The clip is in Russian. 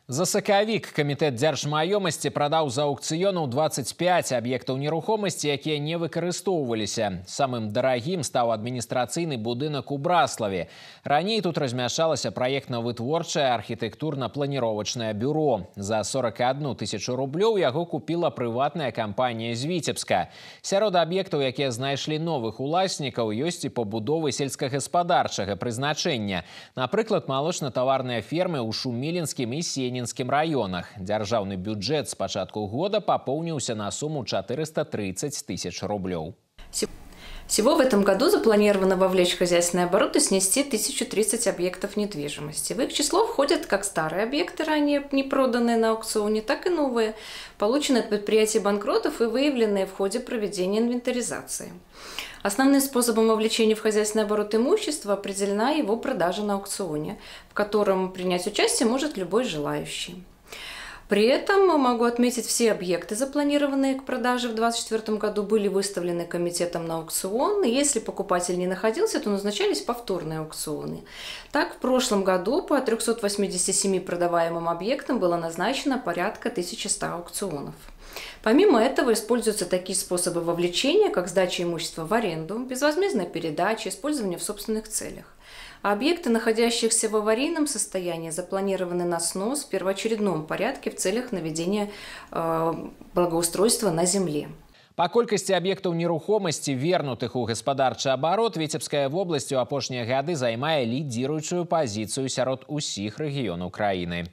За сакавік камітэт дзяржмаёмасці прадаў за аўкцыёнаў 25 аб'ектаў нерухомасці, якія не выкарыстоўваліся. Самым дарагім стаў адміністрацыйны будынак у Браславе. Раней тут размяшчалася праектна-вытворчае архітэктурна-планіровачнае бюро. За 41 тысячу рублёў яго купіла прыватная кампанія з Віцебска. Сярод аб'ектаў, якія знайшлі новых уласнікаў, ёсць і пабудовы сельскагаспадарчага прызначэння. Напрыклад, малочна-таварныя фермы ў Шумілінскім і Сенінскім районах. Дзяржаўны бюджэт з пачатку года пополнился на сумму 430 тысяч рублей. Всего в этом году запланировано вовлечь в хозяйственный оборот и снести 1030 объектов недвижимости. В их число входят как старые объекты, ранее не проданные на аукционе, так и новые, полученные от предприятий банкротов и выявленные в ходе проведения инвентаризации. Основным способом вовлечения в хозяйственный оборот имущества определена его продажа на аукционе, в котором принять участие может любой желающий. При этом могу отметить, все объекты, запланированные к продаже в 2024 году, были выставлены комитетом на аукцион, и если покупатель не находился, то назначались повторные аукционы. Так, в прошлом году по 387 продаваемым объектам было назначено порядка 1100 аукционов. Помимо этого используются такие способы вовлечения, как сдача имущества в аренду, безвозмездная передача, использование в собственных целях. А объекты, находящиеся в аварийном состоянии, запланированы на снос в первоочередном порядке в целях наведения благоустройства на земле. Па колькасці аб'ектаў нерухомасці, вернутых у гаспадарчы абарот, Віцебская вобласць у апошнія гады займае лідзіруючую пазіцыю сярод усіх рэгіёнаў краіны.